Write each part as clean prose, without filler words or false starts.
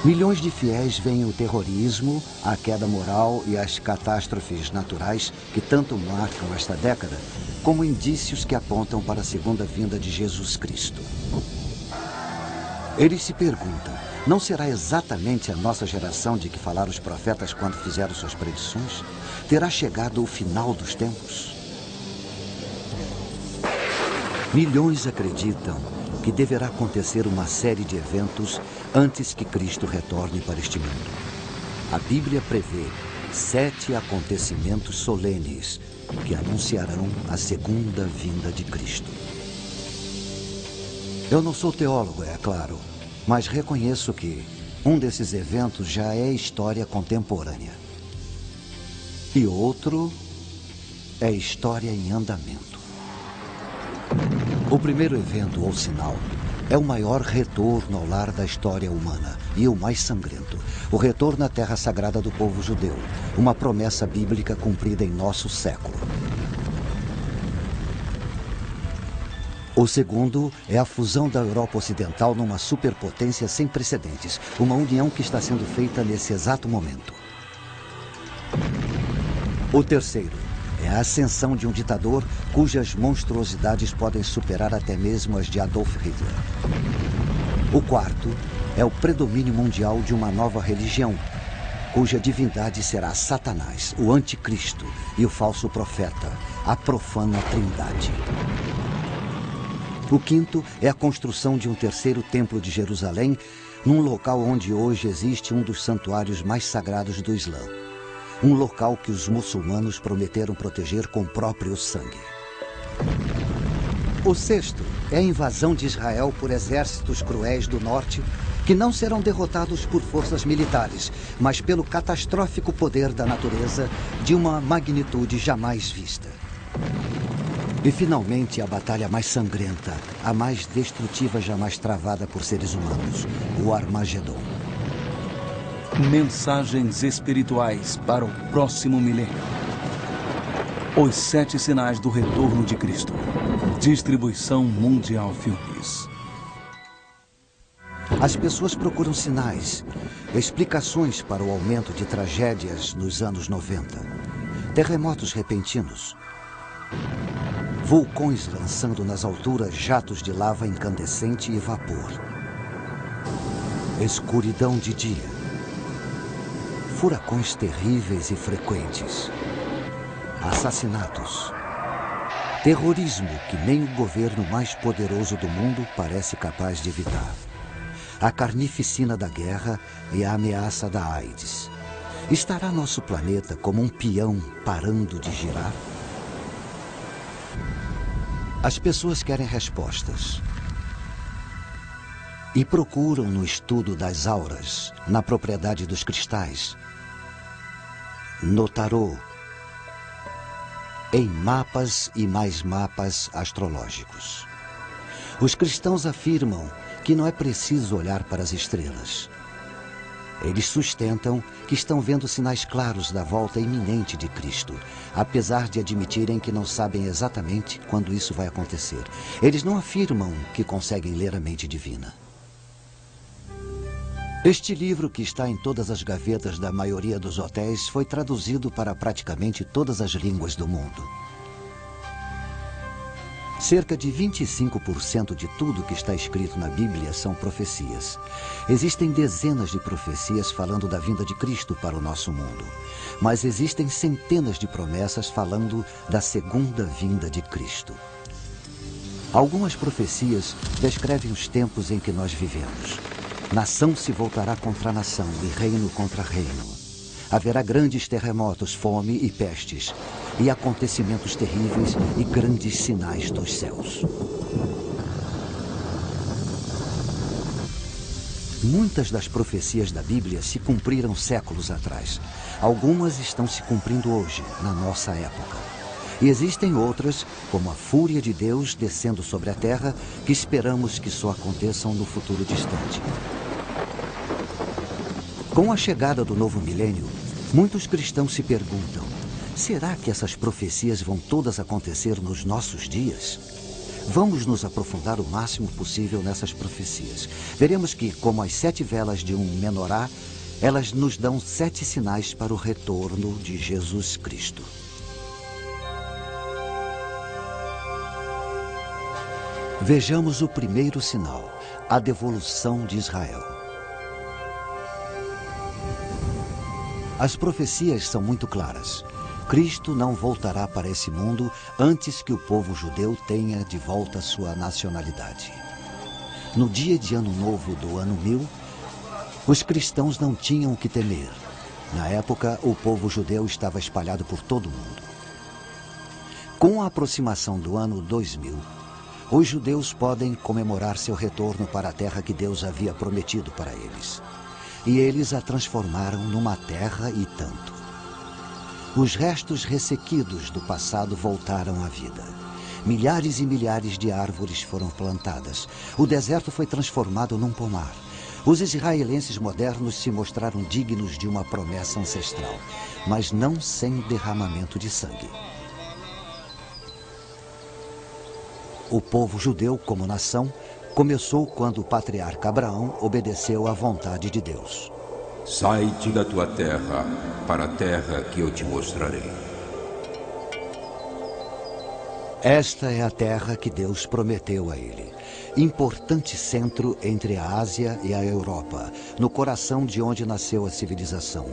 Milhões de fiéis veem o terrorismo, a queda moral e as catástrofes naturais que tanto marcam esta década como indícios que apontam para a segunda vinda de Jesus Cristo. Eles se perguntam, não será exatamente a nossa geração de que falaram os profetas quando fizeram suas predições? Terá chegado o final dos tempos? Milhões acreditam que deverá acontecer uma série de eventos antes que Cristo retorne para este mundo. A Bíblia prevê 7 acontecimentos solenes que anunciarão a segunda vinda de Cristo. Eu não sou teólogo, é claro, mas reconheço que um desses eventos já é história contemporânea. E outro é história em andamento. O primeiro evento ou sinal é o maior retorno ao lar da história humana e o mais sangrento. O retorno à terra sagrada do povo judeu, uma promessa bíblica cumprida em nosso século. O segundo é a fusão da Europa Ocidental numa superpotência sem precedentes, uma união que está sendo feita nesse exato momento. O terceiro é a ascensão de um ditador cujas monstruosidades podem superar até mesmo as de Adolf Hitler. O quarto é o predomínio mundial de uma nova religião, cuja divindade será Satanás, o anticristo e o falso profeta, a profana trindade. O quinto é a construção de um terceiro templo de Jerusalém, num local onde hoje existe um dos santuários mais sagrados do Islã. Um local que os muçulmanos prometeram proteger com o próprio sangue. O sexto é a invasão de Israel por exércitos cruéis do norte, que não serão derrotados por forças militares, mas pelo catastrófico poder da natureza de uma magnitude jamais vista. E, finalmente, a batalha mais sangrenta, a mais destrutiva jamais travada por seres humanos, o Armagedon. Mensagens espirituais para o próximo milênio. Os 7 sinais do retorno de Cristo. Distribuição Mundial Filmes. As pessoas procuram sinais, explicações para o aumento de tragédias nos anos 90. Terremotos repentinos. Vulcões lançando nas alturas jatos de lava incandescente e vapor. Escuridão de dia. Furacões terríveis e frequentes. Assassinatos. Terrorismo que nem o governo mais poderoso do mundo parece capaz de evitar. A carnificina da guerra e a ameaça da AIDS. Estará nosso planeta como um peão parando de girar? As pessoas querem respostas. E procuram no estudo das auras, na propriedade dos cristais, no tarô, em mapas e mais mapas astrológicos. Os cristãos afirmam que não é preciso olhar para as estrelas. Eles sustentam que estão vendo sinais claros da volta iminente de Cristo, apesar de admitirem que não sabem exatamente quando isso vai acontecer. Eles não afirmam que conseguem ler a mente divina. Este livro, que está em todas as gavetas da maioria dos hotéis, foi traduzido para praticamente todas as línguas do mundo. Cerca de 25% de tudo que está escrito na Bíblia são profecias. Existem dezenas de profecias falando da vinda de Cristo para o nosso mundo. Mas existem centenas de promessas falando da segunda vinda de Cristo. Algumas profecias descrevem os tempos em que nós vivemos. Nação se voltará contra nação e reino contra reino. Haverá grandes terremotos, fome e pestes, e acontecimentos terríveis e grandes sinais dos céus. Muitas das profecias da Bíblia se cumpriram séculos atrás. Algumas estão se cumprindo hoje, na nossa época. E existem outras, como a fúria de Deus descendo sobre a terra, que esperamos que só aconteçam no futuro distante. Com a chegada do novo milênio, muitos cristãos se perguntam: será que essas profecias vão todas acontecer nos nossos dias? Vamos nos aprofundar o máximo possível nessas profecias. Veremos que, como as 7 velas de um menorá, elas nos dão 7 sinais para o retorno de Jesus Cristo. Vejamos o primeiro sinal, a devolução de Israel. As profecias são muito claras. Cristo não voltará para esse mundo antes que o povo judeu tenha de volta sua nacionalidade. No dia de Ano Novo do ano 1000, os cristãos não tinham o que temer. Na época, o povo judeu estava espalhado por todo o mundo. Com a aproximação do ano 2000, os judeus podem comemorar seu retorno para a terra que Deus havia prometido para eles. E eles a transformaram numa terra e tanto. Os restos ressequidos do passado voltaram à vida. Milhares e milhares de árvores foram plantadas. O deserto foi transformado num pomar. Os israelenses modernos se mostraram dignos de uma promessa ancestral, mas não sem derramamento de sangue. O povo judeu, como nação, começou quando o patriarca Abraão obedeceu à vontade de Deus. Sai-te da tua terra, para a terra que eu te mostrarei. Esta é a terra que Deus prometeu a ele. Importante centro entre a Ásia e a Europa, no coração de onde nasceu a civilização.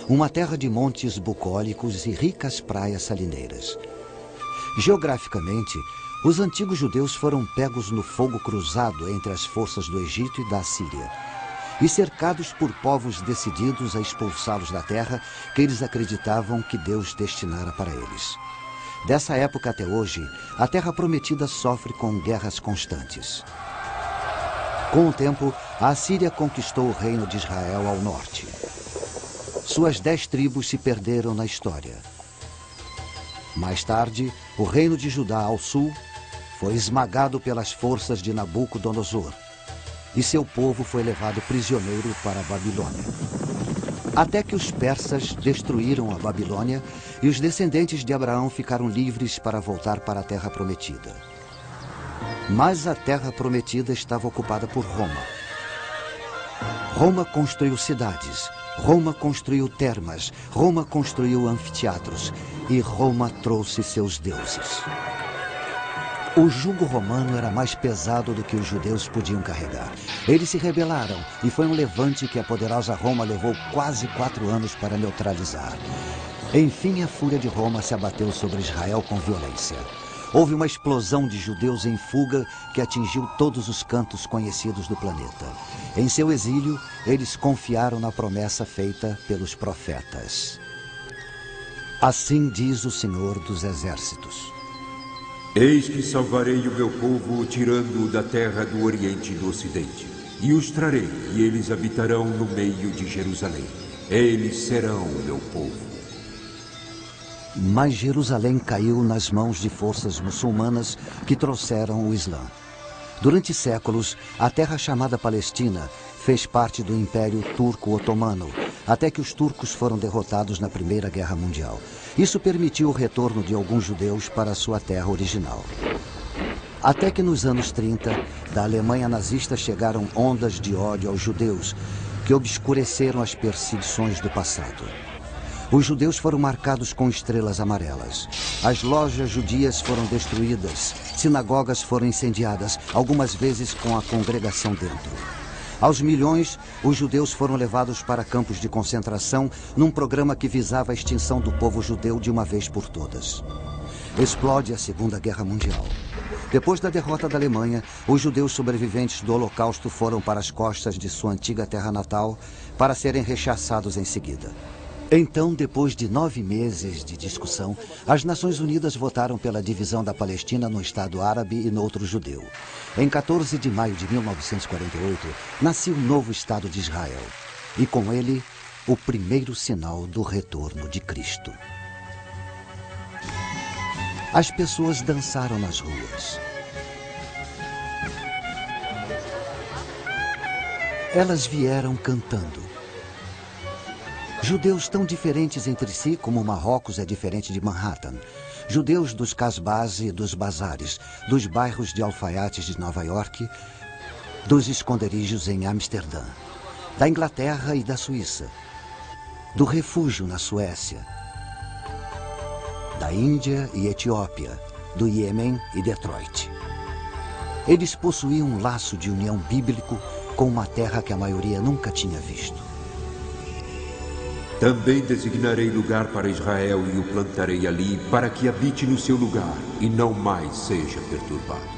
Uma terra de montes bucólicos e ricas praias salineiras. Geograficamente, os antigos judeus foram pegos no fogo cruzado entre as forças do Egito e da Síria, e cercados por povos decididos a expulsá-los da terra que eles acreditavam que Deus destinara para eles. Dessa época até hoje, a Terra Prometida sofre com guerras constantes. Com o tempo, a Assíria conquistou o reino de Israel ao norte. Suas 10 tribos se perderam na história. Mais tarde, o reino de Judá ao sul foi esmagado pelas forças de Nabucodonosor, e seu povo foi levado prisioneiro para a Babilônia. Até que os persas destruíram a Babilônia e os descendentes de Abraão ficaram livres para voltar para a Terra Prometida. Mas a Terra Prometida estava ocupada por Roma. Roma construiu cidades, Roma construiu termas, Roma construiu anfiteatros e Roma trouxe seus deuses. O jugo romano era mais pesado do que os judeus podiam carregar. Eles se rebelaram e foi um levante que a poderosa Roma levou quase 4 anos para neutralizar. Enfim, a fúria de Roma se abateu sobre Israel com violência. Houve uma explosão de judeus em fuga que atingiu todos os cantos conhecidos do planeta. Em seu exílio, eles confiaram na promessa feita pelos profetas. Assim diz o Senhor dos Exércitos. Eis que salvarei o meu povo, tirando-o da terra do Oriente e do Ocidente. E os trarei, e eles habitarão no meio de Jerusalém. Eles serão o meu povo. Mas Jerusalém caiu nas mãos de forças muçulmanas que trouxeram o Islã. Durante séculos, a terra chamada Palestina fez parte do Império Turco-Otomano, até que os turcos foram derrotados na Primeira Guerra Mundial. Isso permitiu o retorno de alguns judeus para a sua terra original. Até que nos anos 30, da Alemanha nazista chegaram ondas de ódio aos judeus, que obscureceram as perseguições do passado. Os judeus foram marcados com estrelas amarelas. As lojas judias foram destruídas, sinagogas foram incendiadas, algumas vezes com a congregação dentro. Aos milhões, os judeus foram levados para campos de concentração num programa que visava a extinção do povo judeu de uma vez por todas. Explode a Segunda Guerra Mundial. Depois da derrota da Alemanha, os judeus sobreviventes do Holocausto foram para as costas de sua antiga terra natal para serem rechaçados em seguida. Então, depois de 9 meses de discussão, as Nações Unidas votaram pela divisão da Palestina no Estado árabe e no outro judeu. Em 14 de maio de 1948, nasceu o novo Estado de Israel. E com ele, o primeiro sinal do retorno de Cristo. As pessoas dançaram nas ruas. Elas vieram cantando. Judeus tão diferentes entre si como Marrocos é diferente de Manhattan. judeus dos casbás e dos bazares, dos bairros de alfaiates de Nova York, dos esconderijos em Amsterdã, da Inglaterra e da Suíça, do refúgio na Suécia, da Índia e Etiópia, do Iêmen e Detroit. Eles possuíam um laço de união bíblico com uma terra que a maioria nunca tinha visto. Também designarei lugar para Israel e o plantarei ali, para que habite no seu lugar e não mais seja perturbado.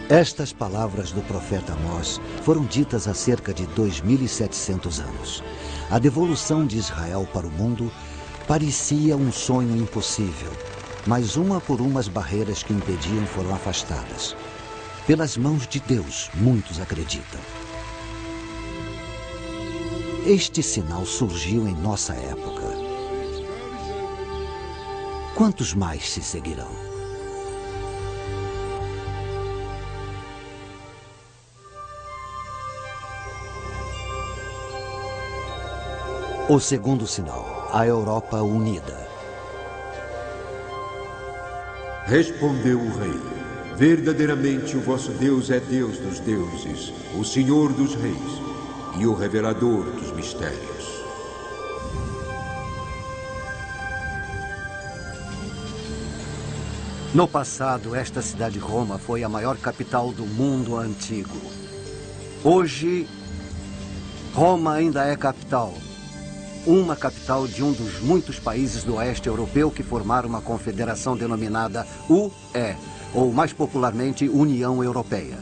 Estas palavras do profeta Amós foram ditas há cerca de 2.700 anos. A devolução de Israel para o mundo parecia um sonho impossível, mas uma por uma as barreiras que impediam foram afastadas. Pelas mãos de Deus, muitos acreditam. Este sinal surgiu em nossa época. Quantos mais se seguirão? O segundo sinal, a Europa unida. Respondeu o rei: verdadeiramente o vosso Deus é Deus dos deuses, o Senhor dos reis e o revelador dos mistérios. No passado, esta cidade Roma foi a maior capital do mundo antigo. Hoje, Roma ainda é capital. Uma capital de um dos muitos países do oeste europeu que formaram uma confederação denominada UE, ou mais popularmente União Europeia.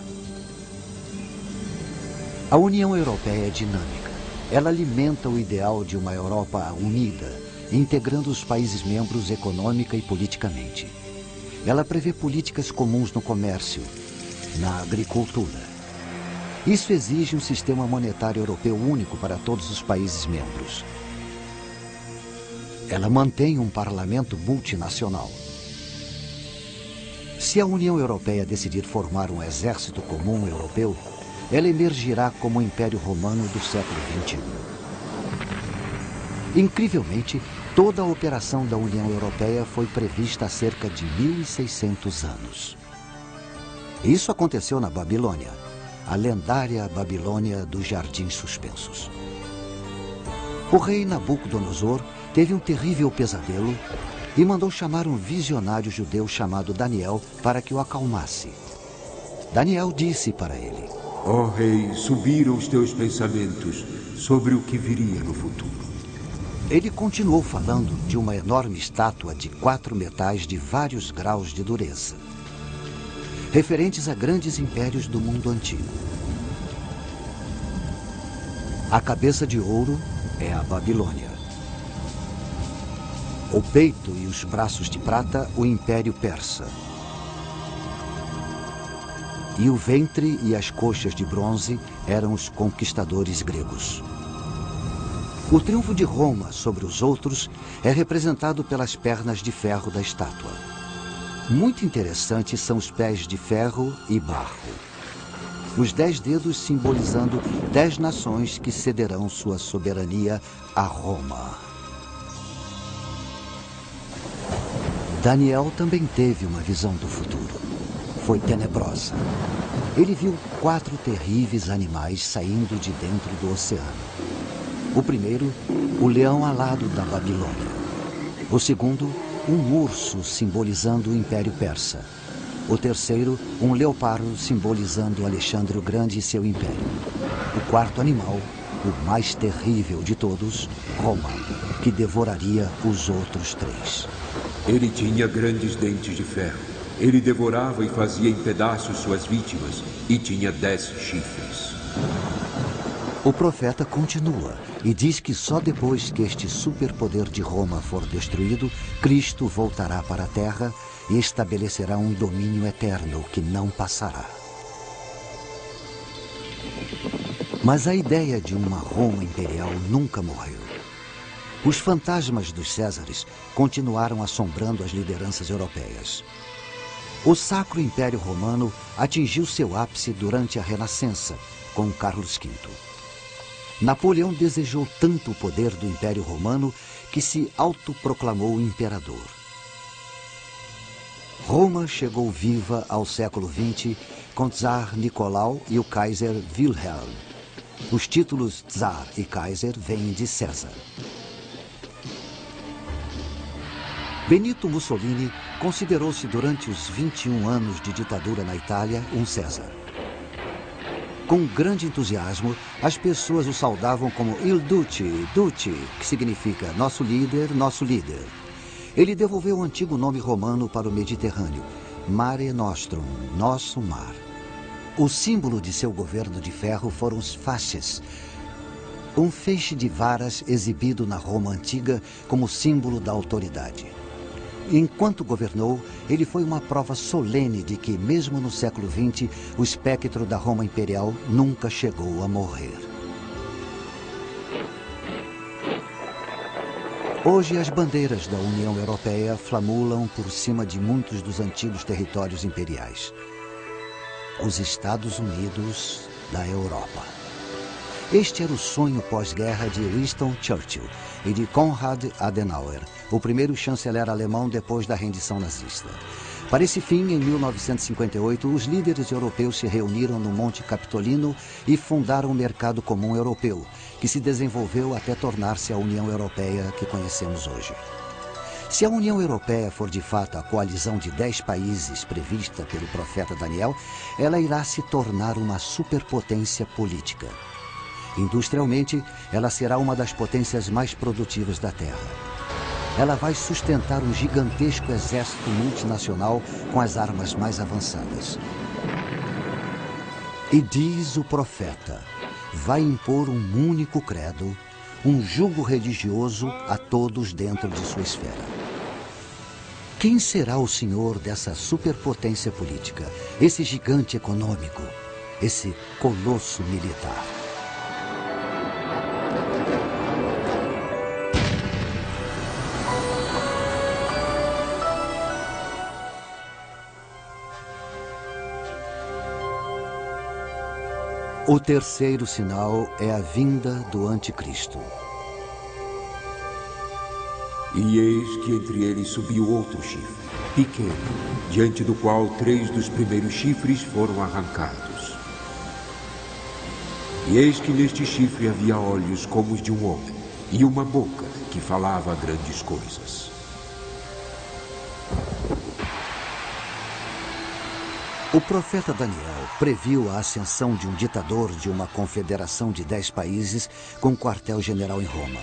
A União Europeia é dinâmica. Ela alimenta o ideal de uma Europa unida, integrando os países membros econômica e politicamente. Ela prevê políticas comuns no comércio, na agricultura. Isso exige um sistema monetário europeu único para todos os países membros. Ela mantém um parlamento multinacional. Se a União Europeia decidir formar um exército comum europeu, ela emergirá como o Império Romano do século XXI. Incrivelmente, toda a operação da União Europeia foi prevista há cerca de 1.600 anos. Isso aconteceu na Babilônia, a lendária Babilônia dos Jardins Suspensos. O rei Nabucodonosor teve um terrível pesadelo e mandou chamar um visionário judeu chamado Daniel para que o acalmasse. Daniel disse para ele: Ó rei, subiram os teus pensamentos sobre o que viria no futuro. Ele continuou falando de uma enorme estátua de 4 metais de vários graus de dureza, referentes a grandes impérios do mundo antigo. A cabeça de ouro é a Babilônia. O peito e os braços de prata, o Império Persa. E o ventre e as coxas de bronze eram os conquistadores gregos. O triunfo de Roma sobre os outros é representado pelas pernas de ferro da estátua. Muito interessantes são os pés de ferro e barro. Os 10 dedos simbolizando 10 nações que cederão sua soberania a Roma. Daniel também teve uma visão do futuro. Foi tenebrosa. Ele viu 4 terríveis animais saindo de dentro do oceano. O primeiro, o leão alado da Babilônia. O segundo, um urso simbolizando o Império Persa. O terceiro, um leopardo simbolizando Alexandre o Grande e seu império. O quarto animal, o mais terrível de todos, Roma, que devoraria os outros 3. Ele tinha grandes dentes de ferro. Ele devorava e fazia em pedaços suas vítimas e tinha 10 chifres. O profeta continua e diz que só depois que este superpoder de Roma for destruído, Cristo voltará para a terra e estabelecerá um domínio eterno que não passará. Mas a ideia de uma Roma imperial nunca morreu. Os fantasmas dos Césares continuaram assombrando as lideranças europeias. O Sacro Império Romano atingiu seu ápice durante a Renascença, com Carlos V. Napoleão desejou tanto o poder do Império Romano que se autoproclamou imperador. Roma chegou viva ao século XX com Tsar Nicolau e o Kaiser Wilhelm. Os títulos Tsar e Kaiser vêm de César. Benito Mussolini considerou-se durante os 21 anos de ditadura na Itália um César. Com grande entusiasmo, as pessoas o saudavam como Il Duce, Duce, que significa nosso líder, nosso líder. Ele devolveu o antigo nome romano para o Mediterrâneo, Mare Nostrum, nosso mar. O símbolo de seu governo de ferro foram os fasces, um feixe de varas exibido na Roma antiga como símbolo da autoridade. Enquanto governou, ele foi uma prova solene de que, mesmo no século XX, o espectro da Roma imperial nunca chegou a morrer. Hoje, as bandeiras da União Europeia flamulam por cima de muitos dos antigos territórios imperiais. Os Estados Unidos da Europa. Este era o sonho pós-guerra de Winston Churchill e de Konrad Adenauer, o primeiro chanceler alemão depois da rendição nazista. Para esse fim, em 1958, os líderes europeus se reuniram no Monte Capitolino e fundaram o Mercado Comum Europeu, que se desenvolveu até tornar-se a União Europeia que conhecemos hoje. Se a União Europeia for de fato a coalizão de 10 países prevista pelo profeta Daniel, ela irá se tornar uma superpotência política. Industrialmente, ela será uma das potências mais produtivas da Terra. Ela vai sustentar um gigantesco exército multinacional com as armas mais avançadas. E diz o profeta, vai impor um único credo, um jugo religioso a todos dentro de sua esfera. Quem será o senhor dessa superpotência política, esse gigante econômico, esse colosso militar? O terceiro sinal é a vinda do Anticristo. E eis que entre eles subiu outro chifre, pequeno, diante do qual 3 dos primeiros chifres foram arrancados. E eis que neste chifre havia olhos como os de um homem, e uma boca que falava grandes coisas. O profeta Daniel previu a ascensão de um ditador de uma confederação de 10 países com quartel-general em Roma.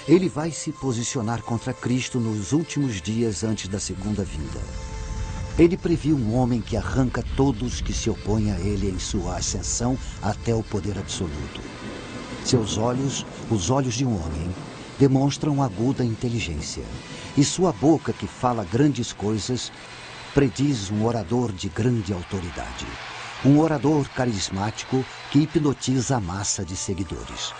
Ele vai se posicionar contra Cristo nos últimos dias antes da segunda vinda. Ele previu um homem que arranca todos que se opõem a ele em sua ascensão até o poder absoluto. Seus olhos, os olhos de um homem, demonstram aguda inteligência. E sua boca, que fala grandes coisas, prediz um orador de grande autoridade. Um orador carismático que hipnotiza a massa de seguidores.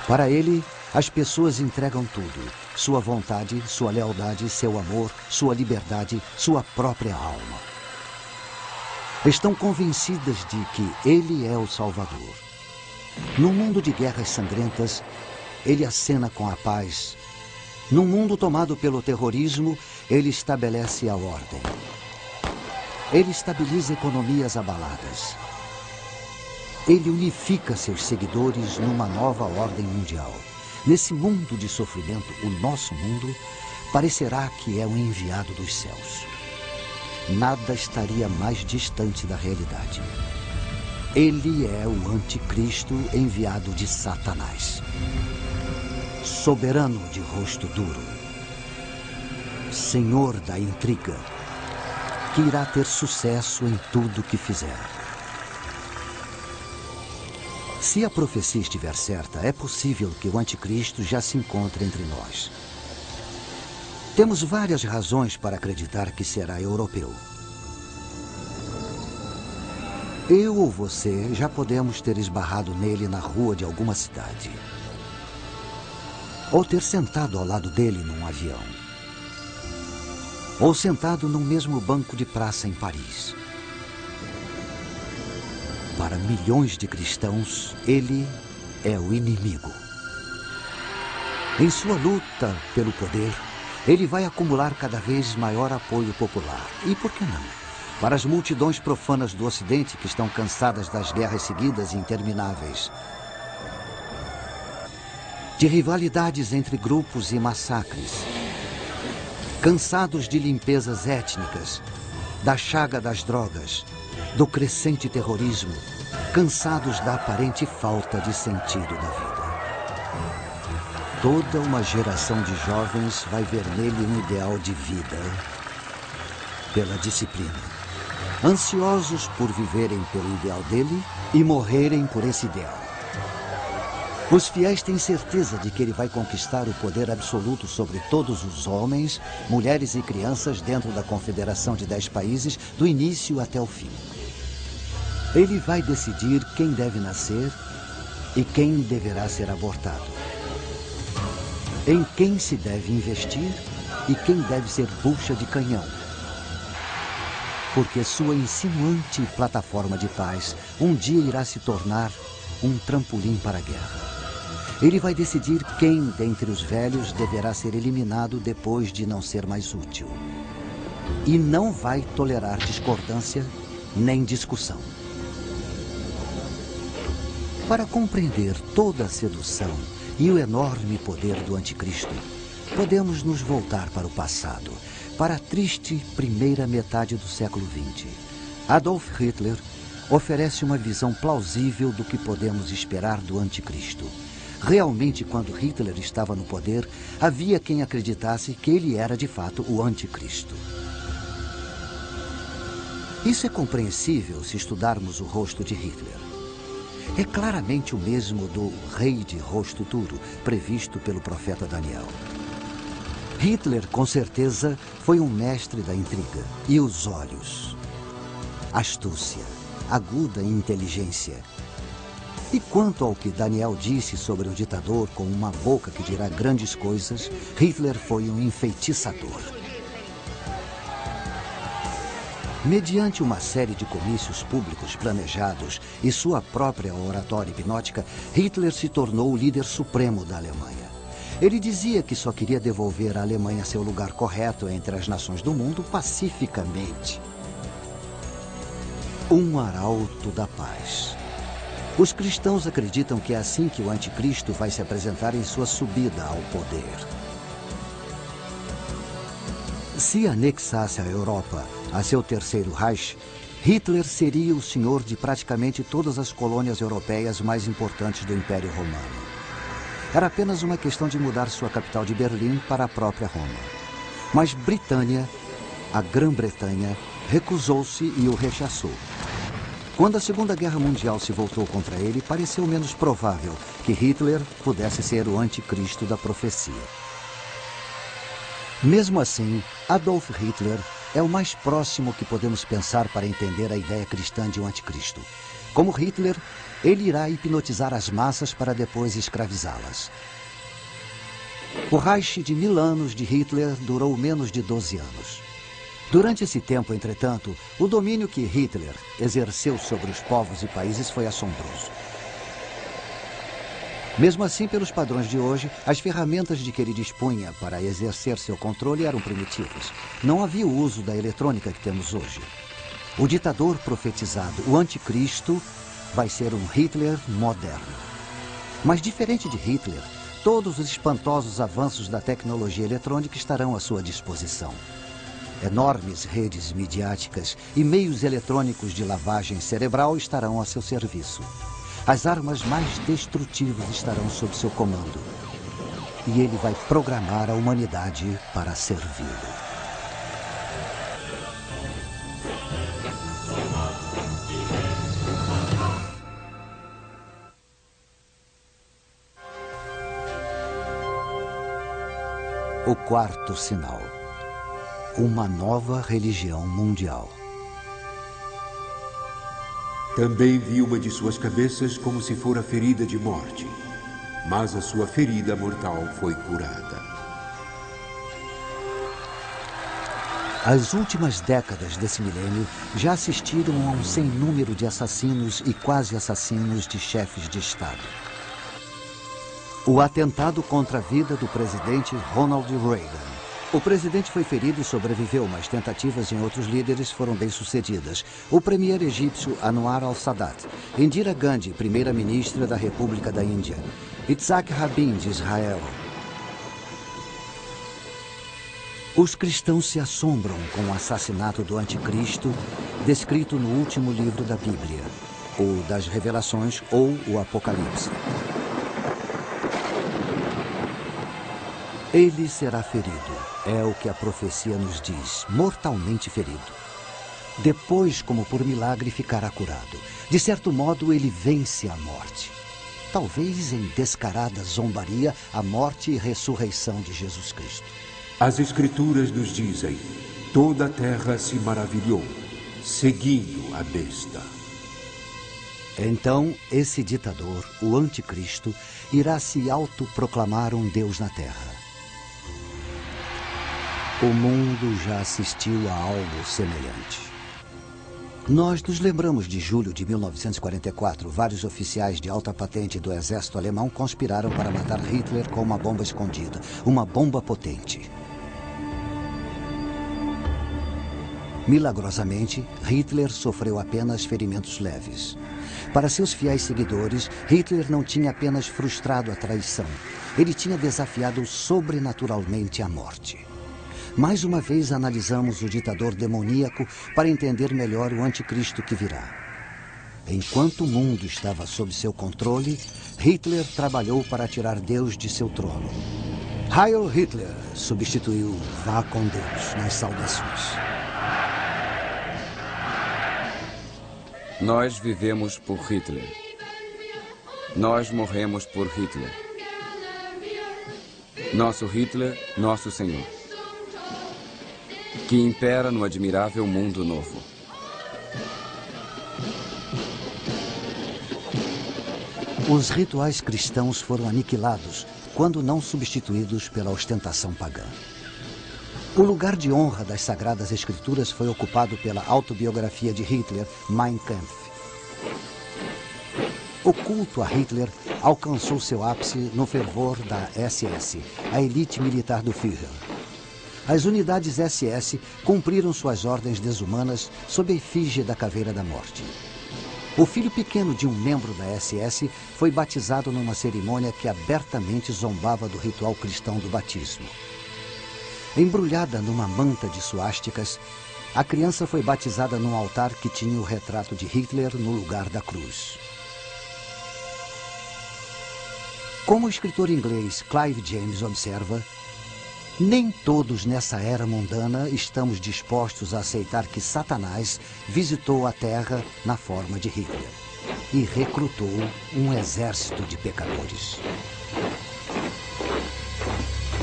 Para ele, as pessoas entregam tudo. Sua vontade, sua lealdade, seu amor, sua liberdade, sua própria alma. Estão convencidas de que ele é o Salvador. Num mundo de guerras sangrentas, ele acena com a paz. Num mundo tomado pelo terrorismo, ele estabelece a ordem. Ele estabiliza economias abaladas. Ele unifica seus seguidores numa nova ordem mundial. Nesse mundo de sofrimento, o nosso mundo, parecerá que é um enviado dos céus. Nada estaria mais distante da realidade. Ele é o anticristo enviado de Satanás. Soberano de rosto duro, senhor da intriga, que irá ter sucesso em tudo que fizer. Se a profecia estiver certa, é possível que o anticristo já se encontre entre nós. Temos várias razões para acreditar que será europeu. Eu ou você já podemos ter esbarrado nele na rua de alguma cidade. Ou ter sentado ao lado dele num avião. Ou sentado no mesmo banco de praça em Paris. Para milhões de cristãos, ele é o inimigo. Em sua luta pelo poder, Ele vai acumular cada vez maior apoio popular. E por que não? Para as multidões profanas do Ocidente que estão cansadas das guerras seguidas e intermináveis, de rivalidades entre grupos e massacres, cansados de limpezas étnicas, da chaga das drogas, do crescente terrorismo, cansados da aparente falta de sentido da vida. Toda uma geração de jovens vai ver nele um ideal de vida pela disciplina, ansiosos por viverem pelo ideal dele e morrerem por esse ideal. Os fiéis têm certeza de que ele vai conquistar o poder absoluto sobre todos os homens, mulheres e crianças dentro da Confederação de 10 países, do início até o fim. Ele vai decidir quem deve nascer e quem deverá ser abortado, em quem se deve investir e quem deve ser bucha de canhão. Porque sua insinuante plataforma de paz um dia irá se tornar um trampolim para a guerra. Ele vai decidir quem dentre os velhos deverá ser eliminado depois de não ser mais útil. E não vai tolerar discordância nem discussão. Para compreender toda a sedução e o enorme poder do anticristo, podemos nos voltar para o passado, para a triste primeira metade do século XX. Adolf Hitler oferece uma visão plausível do que podemos esperar do anticristo. Realmente, quando Hitler estava no poder, havia quem acreditasse que ele era de fato o anticristo. Isso é compreensível se estudarmos o rosto de Hitler. É claramente o mesmo do rei de rosto duro, previsto pelo profeta Daniel. Hitler, com certeza, foi um mestre da intriga. E os olhos? Astúcia, aguda inteligência. E quanto ao que Daniel disse sobre o ditador com uma boca que dirá grandes coisas, Hitler foi um enfeitiçador. Mediante uma série de comícios públicos planejados e sua própria oratória hipnótica, Hitler se tornou o líder supremo da Alemanha. Ele dizia que só queria devolver à Alemanha seu lugar correto entre as nações do mundo pacificamente. Um arauto da paz. Os cristãos acreditam que é assim que o anticristo vai se apresentar em sua subida ao poder. Se anexasse a Europa a seu terceiro Reich, Hitler seria o senhor de praticamente todas as colônias europeias mais importantes do Império Romano. Era apenas uma questão de mudar sua capital de Berlim para a própria Roma. Mas Britânia, a Grã-Bretanha, recusou-se e o rechaçou. Quando a Segunda Guerra Mundial se voltou contra ele, pareceu menos provável que Hitler pudesse ser o anticristo da profecia. Mesmo assim, Adolf Hitler é o mais próximo que podemos pensar para entender a ideia cristã de um anticristo. Como Hitler, ele irá hipnotizar as massas para depois escravizá-las. O Reich de 1000 anos de Hitler durou menos de 12 anos. Durante esse tempo, entretanto, o domínio que Hitler exerceu sobre os povos e países foi assombroso. Mesmo assim, pelos padrões de hoje, as ferramentas de que ele dispunha para exercer seu controle eram primitivas. Não havia o uso da eletrônica que temos hoje. O ditador profetizado, o anticristo, vai ser um Hitler moderno. Mas diferente de Hitler, todos os espantosos avanços da tecnologia eletrônica estarão à sua disposição. Enormes redes midiáticas e meios eletrônicos de lavagem cerebral estarão a seu serviço. As armas mais destrutivas estarão sob seu comando. E ele vai programar a humanidade para servi-lo. O quarto sinal. Uma nova religião mundial. Também vi uma de suas cabeças como se fora ferida de morte, mas a sua ferida mortal foi curada. As últimas décadas desse milênio já assistiram a um sem número de assassinos e quase assassinos de chefes de Estado. O atentado contra a vida do presidente Ronald Reagan, O presidente foi ferido e sobreviveu, mas tentativas em outros líderes foram bem-sucedidas. O premier egípcio Anwar al-Sadat, Indira Gandhi, primeira-ministra da República da Índia, Yitzhak Rabin, de Israel. Os cristãos se assombram com o assassinato do anticristo, descrito no último livro da Bíblia, o das Revelações ou o Apocalipse. Ele será ferido, é o que a profecia nos diz, mortalmente ferido. Depois, como por milagre, ficará curado. De certo modo, ele vence a morte. Talvez em descarada zombaria, a morte e ressurreição de Jesus Cristo. As Escrituras nos dizem: toda a terra se maravilhou, seguindo a besta. Então, esse ditador, o anticristo, irá se autoproclamar um Deus na terra. O mundo já assistiu a algo semelhante. Nós nos lembramos de julho de 1944. Vários oficiais de alta patente do exército alemão conspiraram para matar Hitler com uma bomba escondida. Uma bomba potente. Milagrosamente, Hitler sofreu apenas ferimentos leves. Para seus fiéis seguidores, Hitler não tinha apenas frustrado a traição. Ele tinha desafiado sobrenaturalmente a morte. Mais uma vez analisamos o ditador demoníaco para entender melhor o anticristo que virá. Enquanto o mundo estava sob seu controle, Hitler trabalhou para tirar Deus de seu trono. Heil Hitler substituiu Vá com Deus nas saudações. Nós vivemos por Hitler. Nós morremos por Hitler. Nosso Hitler, nosso Senhor, que impera no admirável mundo novo. Os rituais cristãos foram aniquilados, quando não substituídos pela ostentação pagã. O lugar de honra das Sagradas Escrituras foi ocupado pela autobiografia de Hitler, Mein Kampf. O culto a Hitler alcançou seu ápice no fervor da SS, a elite militar do Führer. As unidades SS cumpriram suas ordens desumanas sob a efígie da Caveira da Morte. O filho pequeno de um membro da SS foi batizado numa cerimônia que abertamente zombava do ritual cristão do batismo. Embrulhada numa manta de suásticas, a criança foi batizada num altar que tinha o retrato de Hitler no lugar da cruz. Como o escritor inglês Clive James observa, nem todos nessa era mundana estamos dispostos a aceitar que Satanás visitou a Terra na forma de Hitler e recrutou um exército de pecadores.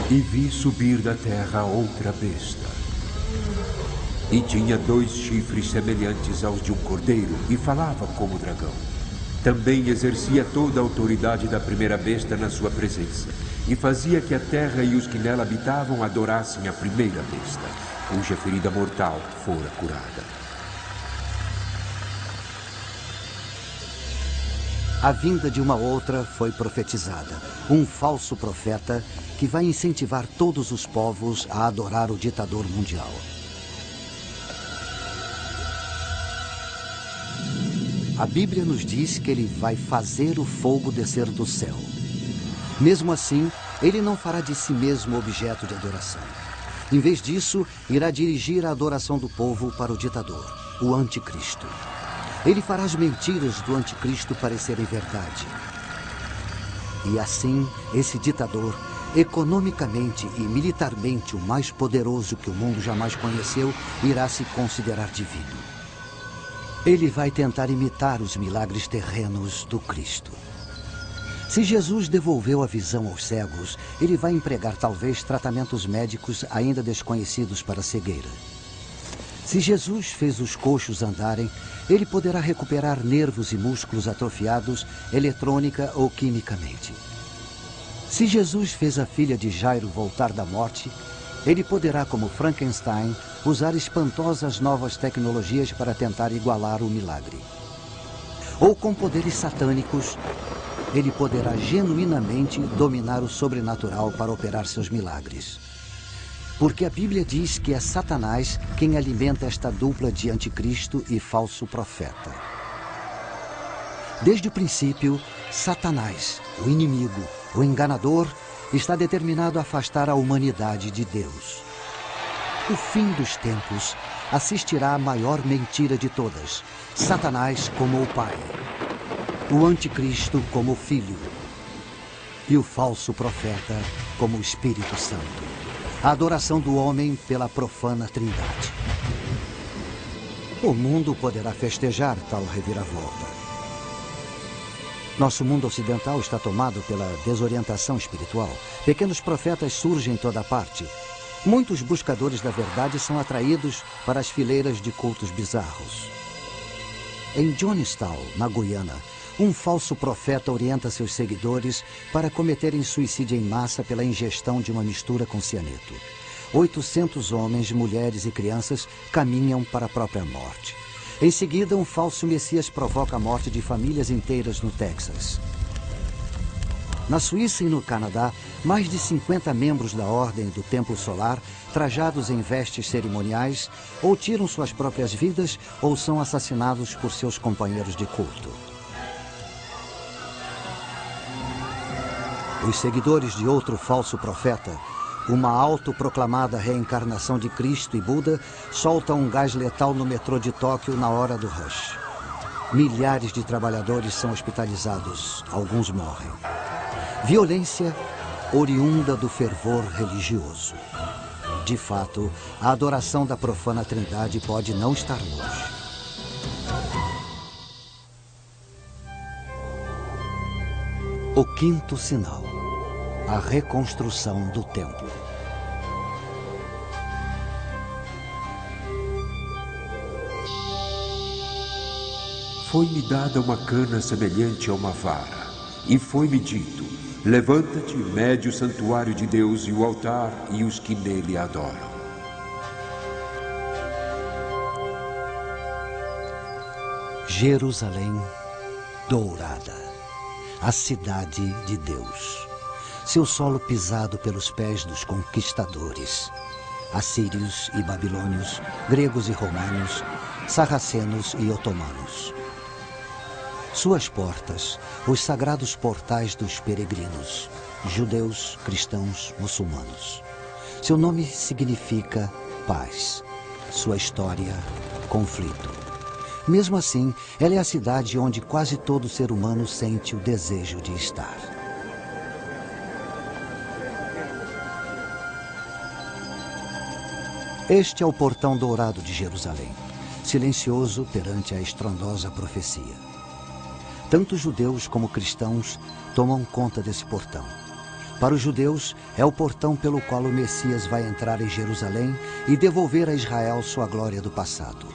E vi subir da terra outra besta. E tinha 2 chifres semelhantes aos de um cordeiro, e falava como dragão. Também exercia toda a autoridade da primeira besta na sua presença, e fazia que a terra e os que nela habitavam adorassem a primeira besta, cuja ferida mortal fora curada. A vinda de uma outra foi profetizada, um falso profeta que vai incentivar todos os povos a adorar o ditador mundial. A Bíblia nos diz que ele vai fazer o fogo descer do céu. Mesmo assim, ele não fará de si mesmo objeto de adoração. Em vez disso, irá dirigir a adoração do povo para o ditador, o anticristo. Ele fará as mentiras do anticristo parecerem verdade. E assim, esse ditador, economicamente e militarmente o mais poderoso que o mundo jamais conheceu, irá se considerar divino. Ele vai tentar imitar os milagres terrenos do Cristo. Se Jesus devolveu a visão aos cegos, ele vai empregar talvez tratamentos médicos ainda desconhecidos para a cegueira. Se Jesus fez os coxos andarem, ele poderá recuperar nervos e músculos atrofiados eletrônica ou quimicamente. Se Jesus fez a filha de Jairo voltar da morte, ele poderá, como Frankenstein, usar espantosas novas tecnologias para tentar igualar o milagre. Ou com poderes satânicos, ele poderá genuinamente dominar o sobrenatural para operar seus milagres. Porque a Bíblia diz que é Satanás quem alimenta esta dupla de anticristo e falso profeta. Desde o princípio, Satanás, o inimigo, o enganador, está determinado a afastar a humanidade de Deus. O fim dos tempos assistirá à maior mentira de todas, Satanás como o Pai, o anticristo como o Filho e o falso profeta como o Espírito Santo. A adoração do homem pela profana Trindade. O mundo poderá festejar tal reviravolta. Nosso mundo ocidental está tomado pela desorientação espiritual. Pequenos profetas surgem em toda parte. Muitos buscadores da verdade são atraídos para as fileiras de cultos bizarros. Em Jonestown, na Guiana, um falso profeta orienta seus seguidores para cometerem suicídio em massa pela ingestão de uma mistura com cianeto. 800 homens, mulheres e crianças caminham para a própria morte. Em seguida, um falso Messias provoca a morte de famílias inteiras no Texas. Na Suíça e no Canadá, mais de 50 membros da Ordem do Templo Solar, trajados em vestes cerimoniais, ou tiram suas próprias vidas ou são assassinados por seus companheiros de culto. Os seguidores de outro falso profeta, uma autoproclamada reencarnação de Cristo e Buda, soltam um gás letal no metrô de Tóquio na hora do rush. Milhares de trabalhadores são hospitalizados, alguns morrem. Violência oriunda do fervor religioso. De fato, a adoração da profana Trindade pode não estar longe. O quinto sinal. A reconstrução do templo. Foi-me dada uma cana semelhante a uma vara, e foi-me dito: levanta-te, mede o santuário de Deus e o altar e os que nele adoram. Jerusalém dourada, a cidade de Deus. Seu solo pisado pelos pés dos conquistadores, assírios e babilônios, gregos e romanos, sarracenos e otomanos. Suas portas, os sagrados portais dos peregrinos, judeus, cristãos, muçulmanos. Seu nome significa paz. Sua história, conflito. Mesmo assim, ela é a cidade onde quase todo ser humano sente o desejo de estar. Este é o portão dourado de Jerusalém, silencioso perante a estrondosa profecia. Tanto judeus como cristãos tomam conta desse portão. Para os judeus, é o portão pelo qual o Messias vai entrar em Jerusalém e devolver a Israel sua glória do passado.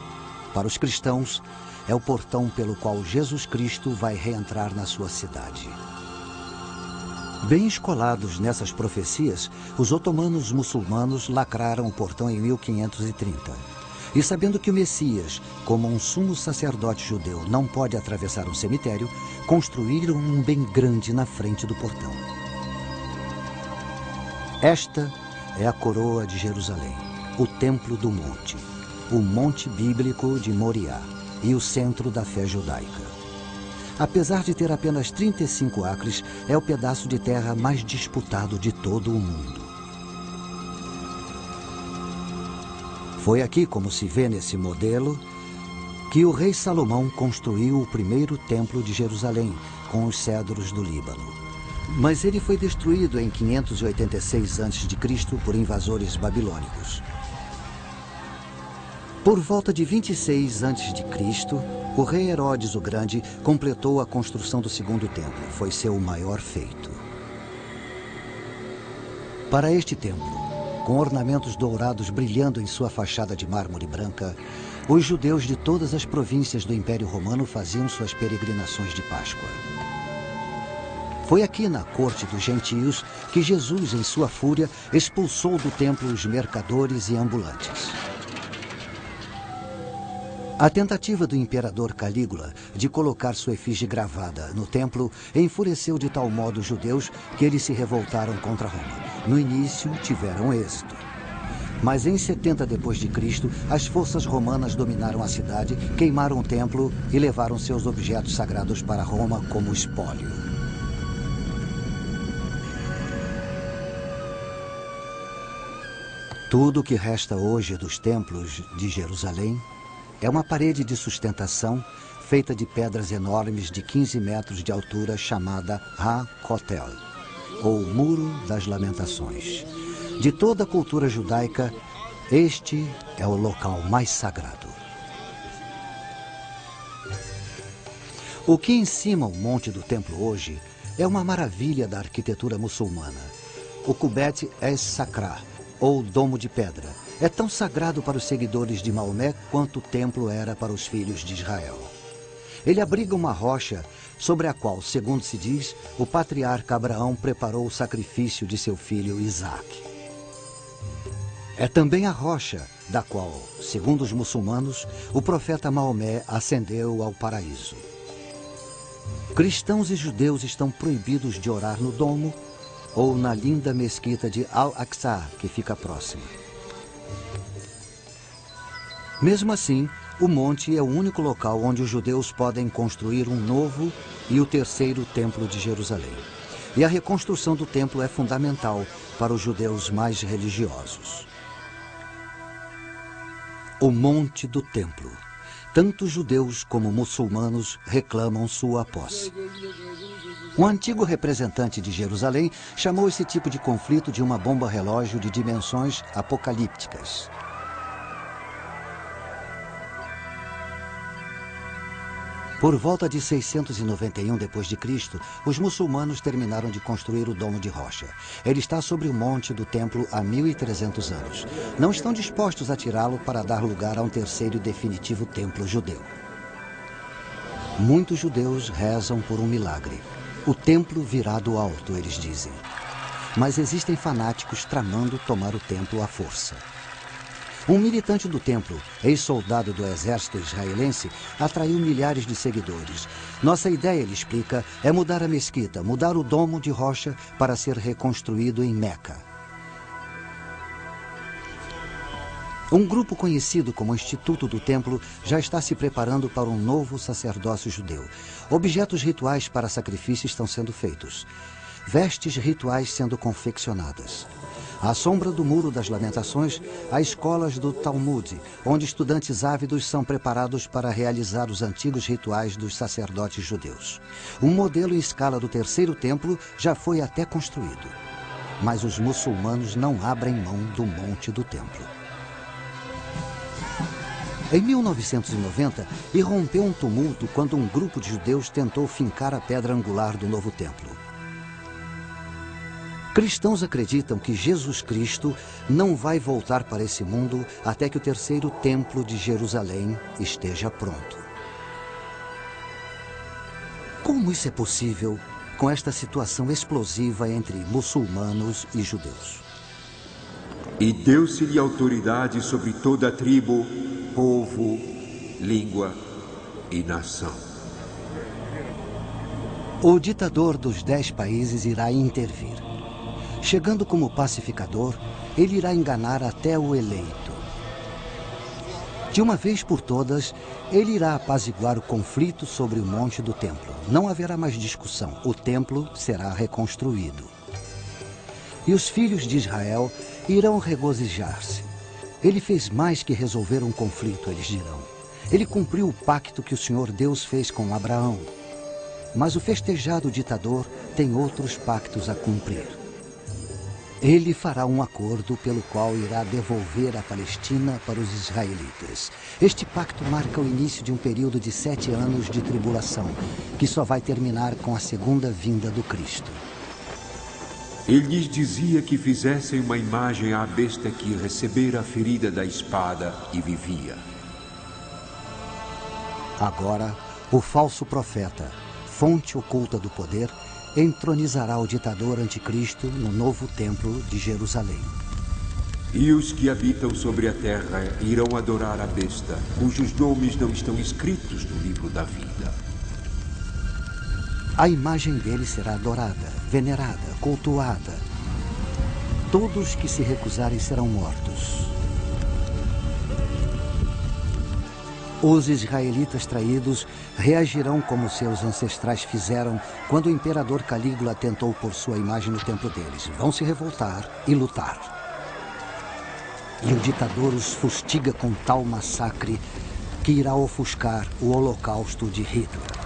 Para os cristãos, é o portão pelo qual Jesus Cristo vai reentrar na sua cidade. Bem escolados nessas profecias, os otomanos muçulmanos lacraram o portão em 1530. E sabendo que o Messias, como um sumo sacerdote judeu, não pode atravessar um cemitério, construíram um bem grande na frente do portão. Esta é a coroa de Jerusalém, o Templo do Monte, o Monte Bíblico de Moriá e o centro da fé judaica. Apesar de ter apenas 35 acres, é o pedaço de terra mais disputado de todo o mundo. Foi aqui, como se vê nesse modelo, que o rei Salomão construiu o primeiro templo de Jerusalém, com os cedros do Líbano. Mas ele foi destruído em 586 a.C. por invasores babilônicos. Por volta de 26 a.C., o rei Herodes o Grande completou a construção do segundo templo. Foi seu maior feito. Para este templo, com ornamentos dourados brilhando em sua fachada de mármore branca, os judeus de todas as províncias do Império Romano faziam suas peregrinações de Páscoa. Foi aqui na corte dos gentios que Jesus, em sua fúria, expulsou do templo os mercadores e ambulantes. A tentativa do imperador Calígula de colocar sua efígie gravada no templo enfureceu de tal modo os judeus que eles se revoltaram contra Roma. No início, tiveram êxito. Mas em 70 d.C., as forças romanas dominaram a cidade, queimaram o templo e levaram seus objetos sagrados para Roma como espólio. Tudo o que resta hoje dos templos de Jerusalém é uma parede de sustentação feita de pedras enormes de 15 metros de altura chamada Ha-Kotel, ou Muro das Lamentações. De toda a cultura judaica, este é o local mais sagrado. O que encima o monte do templo hoje é uma maravilha da arquitetura muçulmana. O Kubet es-Sakra, ou Domo de Pedra, é tão sagrado para os seguidores de Maomé quanto o templo era para os filhos de Israel. Ele abriga uma rocha sobre a qual, segundo se diz, o patriarca Abraão preparou o sacrifício de seu filho Isaac. É também a rocha da qual, segundo os muçulmanos, o profeta Maomé ascendeu ao paraíso. Cristãos e judeus estão proibidos de orar no domo ou na linda mesquita de Al-Aqsa, que fica próxima. Mesmo assim, o monte é o único local onde os judeus podem construir um novo e o terceiro templo de Jerusalém. E a reconstrução do templo é fundamental para os judeus mais religiosos. O Monte do Templo. Tanto judeus como muçulmanos reclamam sua posse. Um antigo representante de Jerusalém chamou esse tipo de conflito de uma bomba relógio de dimensões apocalípticas. Por volta de 691 d.C., os muçulmanos terminaram de construir o Domo de Rocha. Ele está sobre o monte do templo há 1.300 anos. Não estão dispostos a tirá-lo para dar lugar a um terceiro e definitivo templo judeu. Muitos judeus rezam por um milagre. O templo virá do alto, eles dizem. Mas existem fanáticos tramando tomar o templo à força. Um militante do templo, ex-soldado do exército israelense, atraiu milhares de seguidores. Nossa ideia, ele explica, é mudar a mesquita, mudar o domo de rocha para ser reconstruído em Meca. Um grupo conhecido como Instituto do Templo já está se preparando para um novo sacerdócio judeu. Objetos rituais para sacrifício estão sendo feitos. Vestes rituais sendo confeccionadas. À sombra do Muro das Lamentações, há escolas do Talmud, onde estudantes ávidos são preparados para realizar os antigos rituais dos sacerdotes judeus. Um modelo em escala do terceiro templo já foi até construído. Mas os muçulmanos não abrem mão do Monte do Templo. Em 1990, irrompeu um tumulto quando um grupo de judeus tentou fincar a pedra angular do novo templo. Cristãos acreditam que Jesus Cristo não vai voltar para esse mundo até que o terceiro templo de Jerusalém esteja pronto. Como isso é possível com esta situação explosiva entre muçulmanos e judeus? E deu-se-lhe autoridade sobre toda a tribo, povo, língua e nação. O ditador dos 10 países irá intervir. Chegando como pacificador, ele irá enganar até o eleito. De uma vez por todas, ele irá apaziguar o conflito sobre o Monte do Templo. Não haverá mais discussão. O templo será reconstruído. E os filhos de Israel irão regozijar-se. Ele fez mais que resolver um conflito, eles dirão. Ele cumpriu o pacto que o Senhor Deus fez com Abraão. Mas o festejado ditador tem outros pactos a cumprir. Ele fará um acordo pelo qual irá devolver a Palestina para os israelitas. Este pacto marca o início de um período de 7 anos de tribulação, que só vai terminar com a segunda vinda do Cristo. Ele lhes dizia que fizessem uma imagem à besta que recebera a ferida da espada e vivia. Agora, o falso profeta, fonte oculta do poder, entronizará o ditador anticristo no novo templo de Jerusalém. E os que habitam sobre a terra irão adorar a besta, cujos nomes não estão escritos no livro da vida. A imagem dele será adorada, venerada, cultuada. Todos que se recusarem serão mortos. Os israelitas traídos reagirão como seus ancestrais fizeram quando o imperador Calígula tentou pôr sua imagem no templo deles. Vão se revoltar e lutar. E o ditador os fustiga com tal massacre que irá ofuscar o holocausto de Hitler.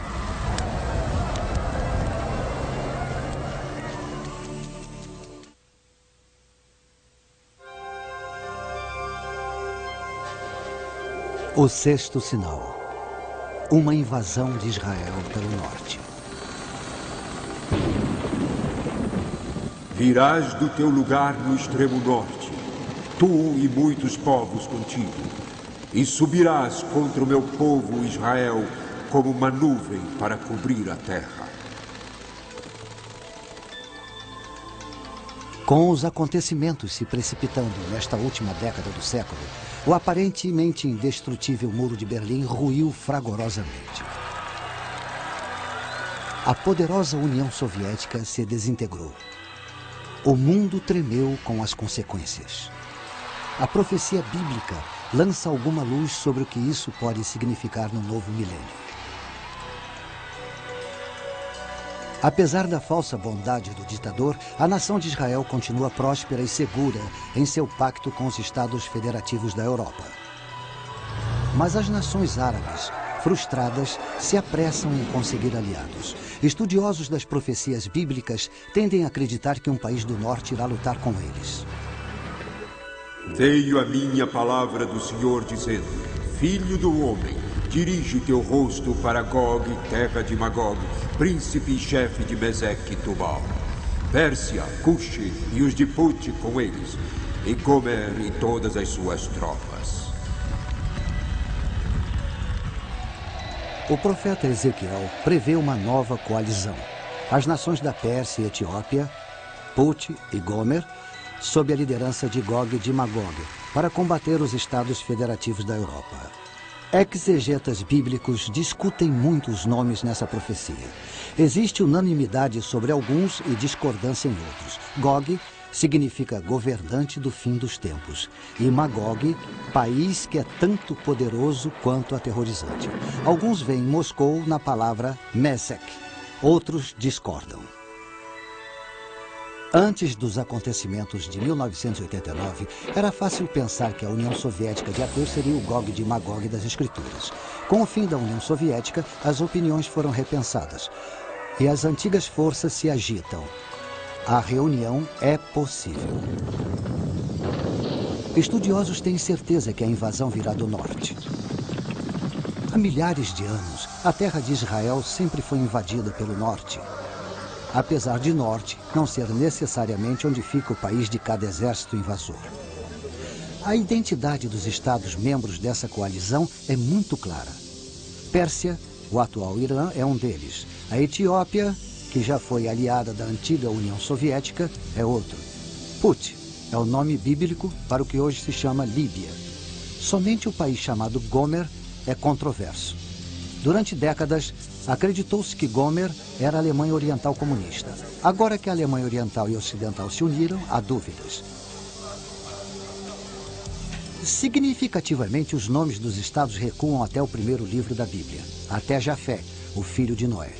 O sexto sinal. Uma invasão de Israel pelo norte. Virás do teu lugar no extremo norte, tu e muitos povos contigo, e subirás contra o meu povo Israel como uma nuvem para cobrir a terra. Com os acontecimentos se precipitando nesta última década do século, o aparentemente indestrutível Muro de Berlim ruiu fragorosamente. A poderosa União Soviética se desintegrou. O mundo tremeu com as consequências. A profecia bíblica lança alguma luz sobre o que isso pode significar no novo milênio. Apesar da falsa bondade do ditador, a nação de Israel continua próspera e segura em seu pacto com os Estados Federativos da Europa. Mas as nações árabes, frustradas, se apressam em conseguir aliados. Estudiosos das profecias bíblicas tendem a acreditar que um país do norte irá lutar com eles. Veio a minha palavra do Senhor dizendo: Filho do homem, dirige o teu rosto para Gog, terra de Magog, príncipe e chefe de Meseque e Tubal, Pérsia, Cuxi e os de Put com eles, e Gomer e todas as suas tropas. O profeta Ezequiel prevê uma nova coalizão. As nações da Pérsia e Etiópia, Put e Gomer, sob a liderança de Gog de Magog, para combater os Estados Federativos da Europa. Exegetas bíblicos discutem muitos nomes nessa profecia. Existe unanimidade sobre alguns e discordância em outros. Gog significa governante do fim dos tempos. E Magog, país que é tanto poderoso quanto aterrorizante. Alguns veem Moscou na palavra Mesek, outros discordam. Antes dos acontecimentos de 1989, era fácil pensar que a União Soviética de Ator seria o Gog de Magog das Escrituras. Com o fim da União Soviética, as opiniões foram repensadas e as antigas forças se agitam. A reunião é possível. Estudiosos têm certeza que a invasão virá do norte. Há milhares de anos, a terra de Israel sempre foi invadida pelo norte. Apesar de norte não ser necessariamente onde fica o país de cada exército invasor. A identidade dos estados membros dessa coalizão é muito clara. Pérsia, o atual Irã, é um deles. A Etiópia, que já foi aliada da antiga União Soviética, é outro. Put é o nome bíblico para o que hoje se chama Líbia. Somente o país chamado Gomer é controverso. Durante décadas, acreditou-se que Gomer era a Alemanha Oriental comunista. Agora que a Alemanha Oriental e Ocidental se uniram, há dúvidas. Significativamente, os nomes dos estados recuam até o primeiro livro da Bíblia, até Jafé, o filho de Noé.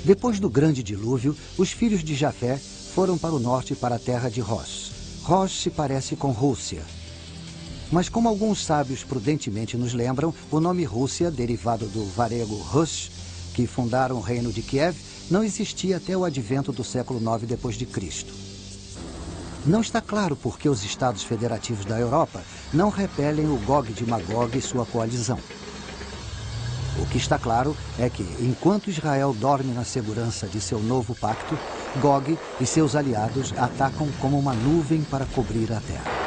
Depois do grande dilúvio, os filhos de Jafé foram para o norte, para a terra de Rosh. Rosh se parece com Rússia. Mas como alguns sábios prudentemente nos lembram, o nome Rússia, derivado do varego Rush, que fundaram o reino de Kiev, não existia até o advento do século IX d.C. Não está claro por que os Estados Federativos da Europa não repelem o Gog de Magog e sua coalizão. O que está claro é que, enquanto Israel dorme na segurança de seu novo pacto, Gog e seus aliados atacam como uma nuvem para cobrir a terra.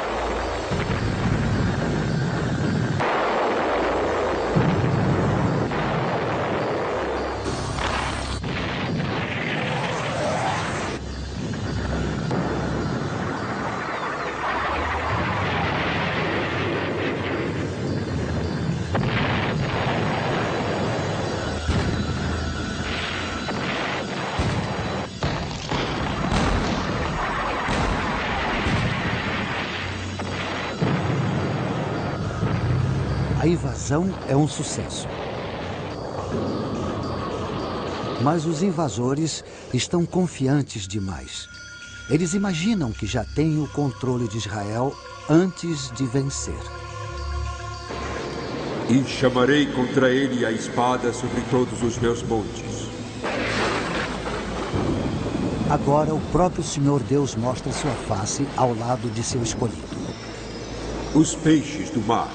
invasão é um sucesso. Mas os invasores estão confiantes demais. Eles imaginam que já têm o controle de Israel antes de vencer. E chamarei contra ele a espada sobre todos os meus montes. Agora o próprio Senhor Deus mostra sua face ao lado de seu escolhido. Os peixes do mar,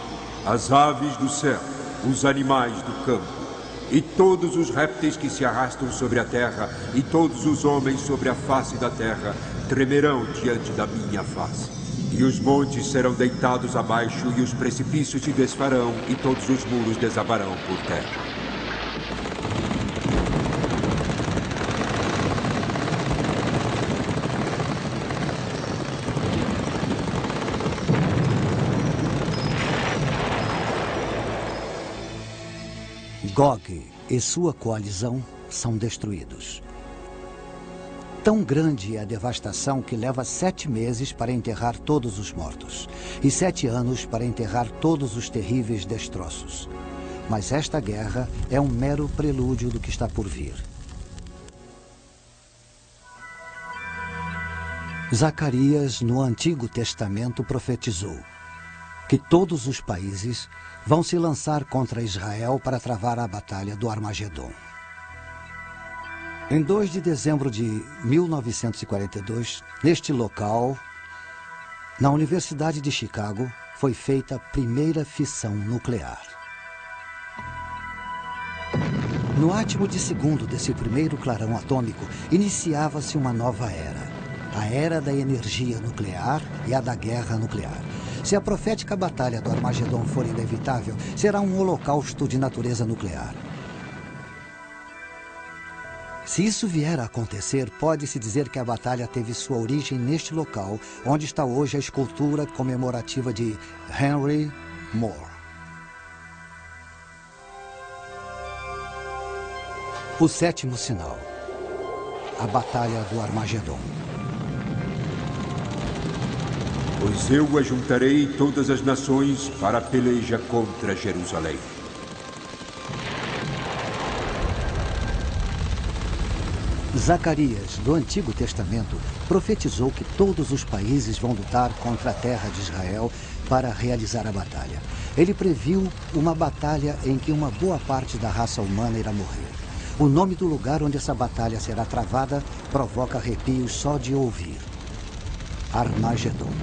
as aves do céu, os animais do campo, e todos os répteis que se arrastam sobre a terra, e todos os homens sobre a face da terra, tremerão diante da minha face. E os montes serão deitados abaixo, e os precipícios se desfarão, e todos os muros desabarão por terra. Gog e sua coalizão são destruídos. Tão grande é a devastação que leva 7 meses para enterrar todos os mortos e 7 anos para enterrar todos os terríveis destroços. Mas esta guerra é um mero prelúdio do que está por vir. Zacarias, no Antigo Testamento, profetizou que todos os países vão se lançar contra Israel para travar a batalha do Armagedon. Em 2 de dezembro de 1942, neste local, na Universidade de Chicago, foi feita a primeira fissão nuclear. No átimo de segundo desse primeiro clarão atômico, iniciava-se uma nova era. A era da energia nuclear e a da guerra nuclear. Se a profética batalha do Armagedon for inevitável, será um holocausto de natureza nuclear. Se isso vier a acontecer, pode-se dizer que a batalha teve sua origem neste local, onde está hoje a escultura comemorativa de Henry Moore. O 7º sinal. A batalha do Armagedon. Pois eu ajuntarei todas as nações para a peleja contra Jerusalém. Zacarias, do Antigo Testamento, profetizou que todos os países vão lutar contra a terra de Israel para realizar a batalha. Ele previu uma batalha em que uma boa parte da raça humana irá morrer. O nome do lugar onde essa batalha será travada provoca arrepios só de ouvir. Armagedon.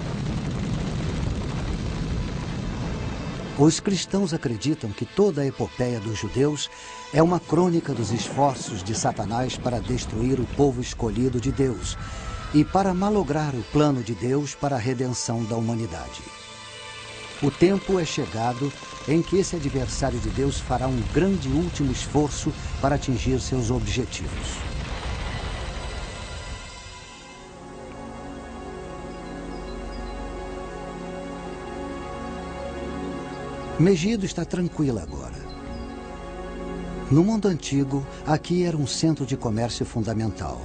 Os cristãos acreditam que toda a epopeia dos judeus é uma crônica dos esforços de Satanás para destruir o povo escolhido de Deus e para malograr o plano de Deus para a redenção da humanidade. O tempo é chegado em que esse adversário de Deus fará um grande último esforço para atingir seus objetivos. Megido está tranquila agora. No mundo antigo, aqui era um centro de comércio fundamental.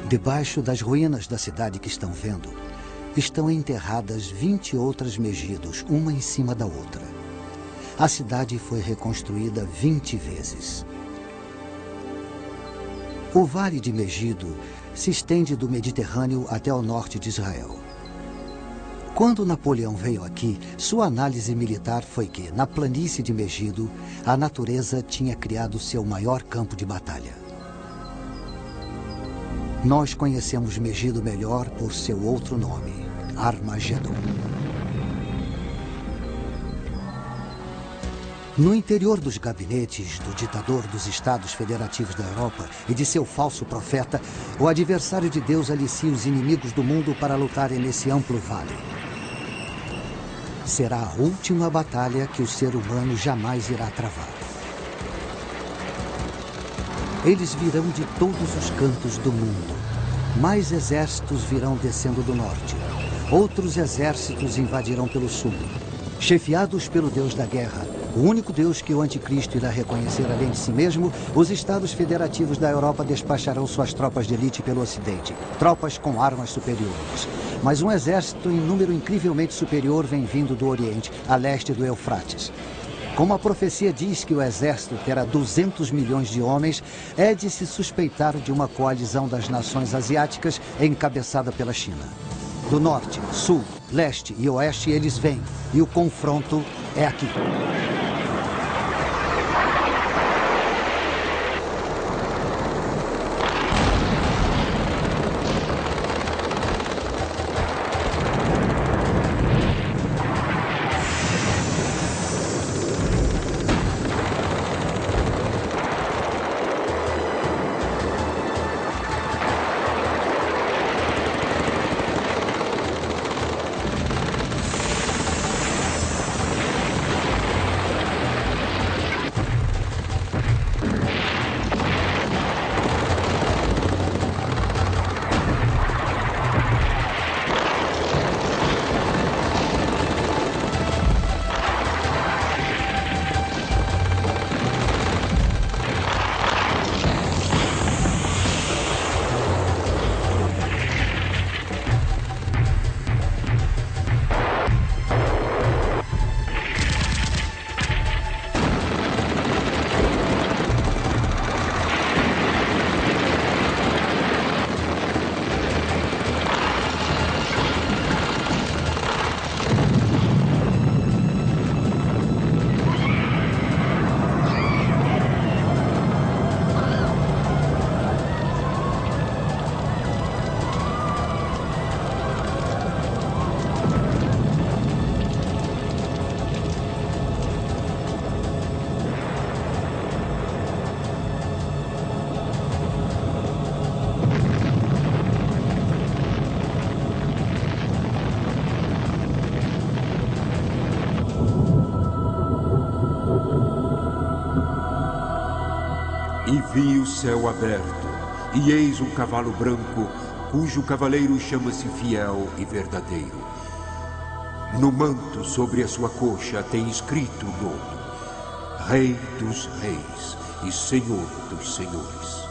Debaixo das ruínas da cidade que estão vendo, estão enterradas 20 outras Megidos, uma em cima da outra. A cidade foi reconstruída 20 vezes. O Vale de Megido se estende do Mediterrâneo até o norte de Israel. Quando Napoleão veio aqui, sua análise militar foi que, na planície de Megido, a natureza tinha criado seu maior campo de batalha. Nós conhecemos Megido melhor por seu outro nome, Armagedon. No interior dos gabinetes do ditador dos Estados Federativos da Europa e de seu falso profeta, o adversário de Deus alicia os inimigos do mundo para lutarem nesse amplo vale. Será a última batalha que o ser humano jamais irá travar. Eles virão de todos os cantos do mundo. Mais exércitos virão descendo do norte. Outros exércitos invadirão pelo sul. Chefiados pelo Deus da guerra, O único Deus que o anticristo irá reconhecer além de si mesmo, os estados federativos da Europa despacharão suas tropas de elite pelo Ocidente. Tropas com armas superiores. Mas um exército em número incrivelmente superior vem vindo do Oriente, a leste do Eufrates. Como a profecia diz que o exército terá 200 milhões de homens, é de se suspeitar de uma coalizão das nações asiáticas encabeçada pela China. Do norte, sul, leste e oeste eles vêm, e o confronto é aqui. E vi o céu aberto, e eis um cavalo branco, cujo cavaleiro chama-se Fiel e Verdadeiro. No manto sobre a sua coxa tem escrito o nome: Rei dos Reis e Senhor dos Senhores.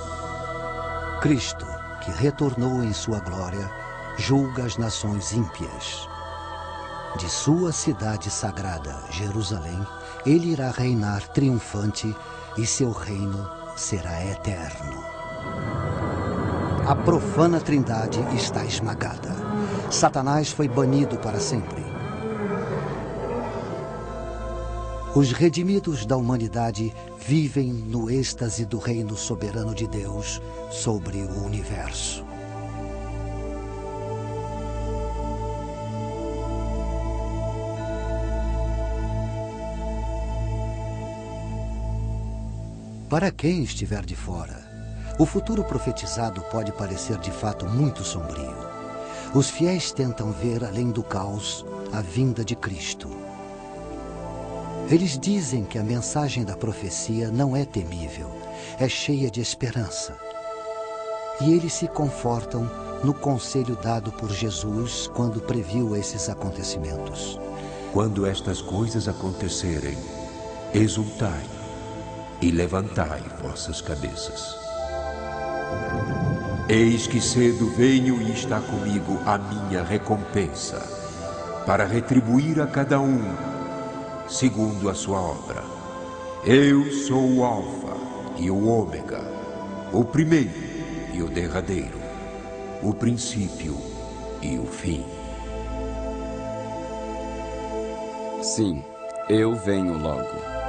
Cristo, que retornou em sua glória, julga as nações ímpias. De sua cidade sagrada, Jerusalém, ele irá reinar triunfante e seu reino será eterno. A profana trindade está esmagada. Satanás foi banido para sempre. Os redimidos da humanidade vivem no êxtase do reino soberano de Deus sobre o universo. Para quem estiver de fora, o futuro profetizado pode parecer de fato muito sombrio. Os fiéis tentam ver além do caos a vinda de Cristo. Eles dizem que a mensagem da profecia não é temível, é cheia de esperança. E eles se confortam no conselho dado por Jesus quando previu esses acontecimentos. Quando estas coisas acontecerem, exultai e levantai vossas cabeças. Eis que cedo venho e está comigo a minha recompensa, para retribuir a cada um segundo a sua obra. Eu sou o Alfa e o Ômega, o primeiro e o derradeiro, o princípio e o fim. Sim, eu venho logo.